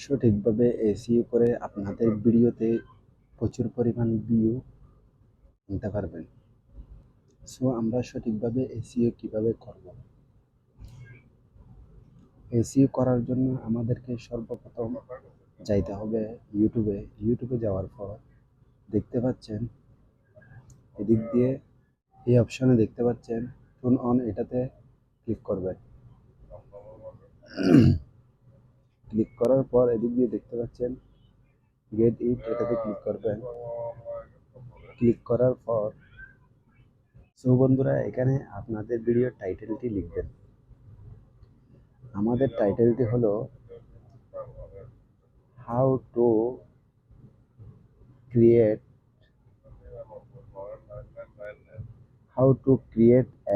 সঠিকভাবে এসইও করে আপনাদের ভিডিওতে প্রচুর পরিমাণ ভিউ আনতে পারবেন। সো আমরা সঠিকভাবে এসইও কিভাবে করব? এসইও করার জন্য আমাদেরকে সর্বপ্রথম যাইতে হবে ইউটিউবে যাওয়ার পর দেখতে পাচ্ছেন এদিক দিয়ে এই অপশনে দেখতে পাচ্ছেন টোন অন, এটাতে ক্লিক করবেন। ক্লিক করার পর এদিক দিয়ে দেখতে পাচ্ছেন গেট ইট, এটাতে ক্লিক করবেন। ক্লিক করার পর বন্ধুরা এখানে আপনাদের ভিডিওর টাইটেলটি লিখবেন। আমাদের টাইটেলটি হলো how to create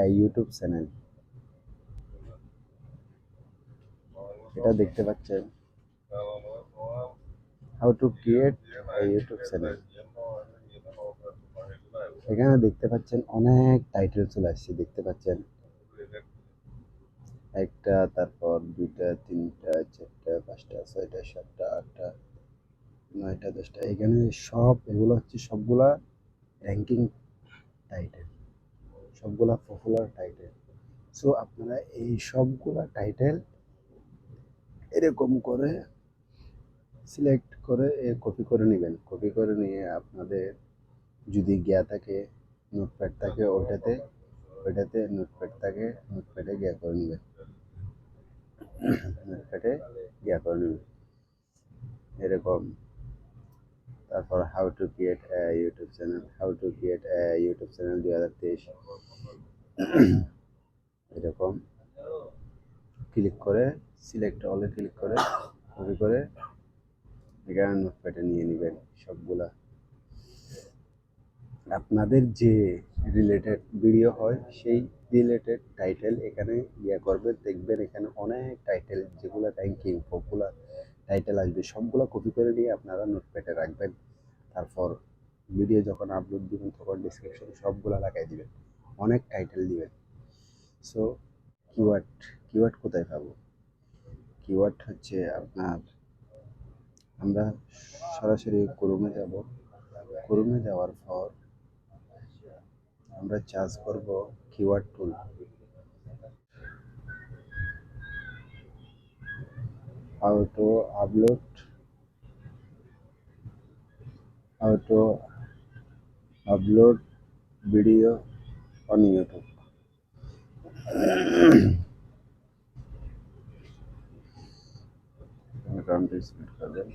a YouTube channel. এটা দেখতে পাচ্ছেন how to create a YouTube channel. এখানে দেখতে পাচ্ছেন অনেক টাইটেল চলে আসছে, দেখতে পাচ্ছেন একটা, তারপর দুইটা, তিনটা, চারটা, পাঁচটা, ছয়টা, সাতটা, আটটা, নয়টা, দশটা। এখানে এগুলো হচ্ছে সবগুলা র্যাঙ্কিং টাইটেল, সবগুলা পপুলার টাইটেল। সো আপনারা এই সবগুলা টাইটেল এরকম করে সিলেক্ট করে কপি করে নেবেন। কপি করে নিয়ে আপনাদের যদি গিয়া থাকে, নোটপ্যাড থাকে, ওইটাতে নোটপ্যাডে গিয়া করে নেবেন। নোটপ্যাডে গিয়া করে নেবেন এরকম। তারপর how to create YouTube channel 2023 এরকম ক্লিক করে সিলেক্ট অলে ক্লিক করে কপি করে এখানে নোটপ্যাডে নিয়ে নেবেন সবগুলা। আপনাদের যে রিলেটেড ভিডিও হয় সেই রিলেটেড টাইটেল এখানে করবে, দেখবেন এখানে অনেক টাইটেল যেগুলো র্যাঙ্কিং পপুলার টাইটেল আসবে, সবগুলো কপি করে নিয়ে আপনারা নোটপ্যাডে রাখবেন। তারপর ভিডিও যখন আপলোড দিবেন তখন ডিসক্রিপশন সবগুলো লাগাই দিবেন, অনেক টাইটেল দিবেন। সো কিওয়ার্ড কোথায় পাবো? কিওয়ার্ড হচ্ছে আপনার, আমরা সরাসরি ক্রোমে যাব। ক্রোমে যাওয়ার পর আমরা চার্জ করব keyword tool. how to upload how to upload video on YouTube. Account display कर दें।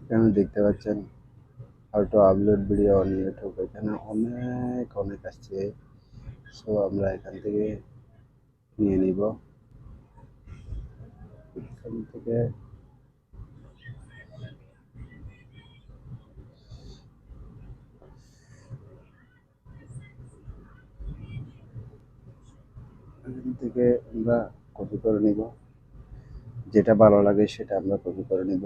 এখানে দেখতে পাচ্ছেন how to upload video on YouTube, এখানে অনেক আসছে। সো আমরা এখান থেকে নিয়ে নিব। এখান থেকে আমরা কপি করে নিব, যেটা ভালো লাগে সেটা আমরা কপি করে নিব।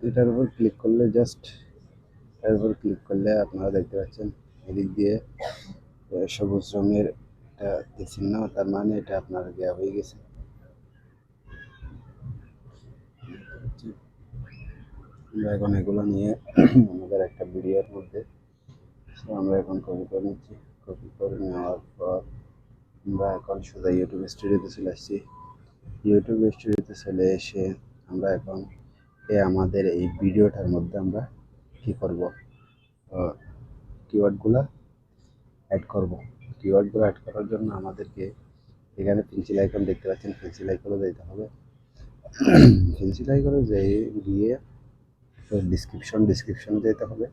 এটার উপর ক্লিক করলে এর উপর ক্লিক করলে আপনারা দেখতে পাচ্ছেন এদিক দিয়ে সবুজ রঙের একটা চিহ্ন, তার মানে এটা আপনার দেওয়া হয়ে গেছে। আমরা এখন এগুলো নিয়ে আমাদের একটা ভিডিওর মধ্যে আমরা এখন কপি করে নিচ্ছি। কপি করে নেওয়ার পর আমরা এখন সোজা ইউটিউব স্টুডিওতে চলে আসছি। ইউটিউব স্টুডিওতে চলে এসে আমরা এখন আমাদের এই ভিডিওটার মধ্যে আমরা কি করব, কিওয়ার্ডগুলো অ্যাড করব। কিওয়ার্ডগুলো অ্যাড করার জন্য আমাদেরকে এখানে পেন্সিল আইকন দেখতে পাচ্ছেন, পেন্সিল আইকনে যেতে হবে। পেন্সিল আইকনে গিয়ে ডিসক্রিপশনে যেতে হবে।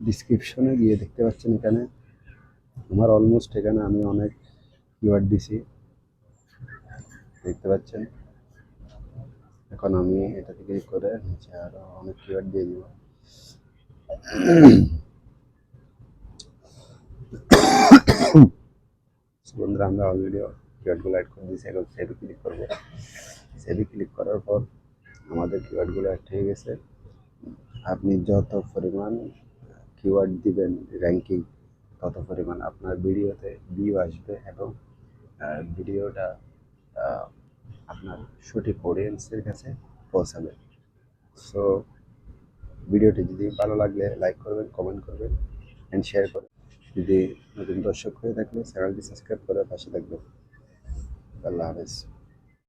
ডিসক্রিপশনে গিয়ে দেখতে পাচ্ছেন এখানে আমার অলমোস্ট এখানে আমি অনেক কিওয়ার্ড দিছি, দেখতে পাচ্ছেন। এখন আমি এটা থেকে করে নিচে আরো অনেক কিওয়ার্ড দিয়ে দিব। বন্ধুরা আমরা অলরেডি কিওয়ার্ডগুলো অ্যাড করে দিয়েছি। এখন সেভে ক্লিক করবো। সেভে ক্লিক করার পর আমাদের কিওয়ার্ডগুলো অ্যাড হয়ে গেছে। আপনি যত পরিমাণ কিওয়ার্ড দিবেন র্যাঙ্কিং, তত পরিমাণ আপনার ভিডিওতে ভিউ আসবে এবং ভিডিওটা আপনার সঠিক অডিয়েন্সের কাছে পৌঁছাবে। সো ভিডিওটি যদি ভালো লাগলে লাইক করবেন, কমেন্ট করবেন অ্যান্ড শেয়ার করবেন। যদি নতুন দর্শক হয়ে থাকলে চ্যানেলটি সাবস্ক্রাইব করে পাশে থাকবেন। আল্লাহ হাফেজ।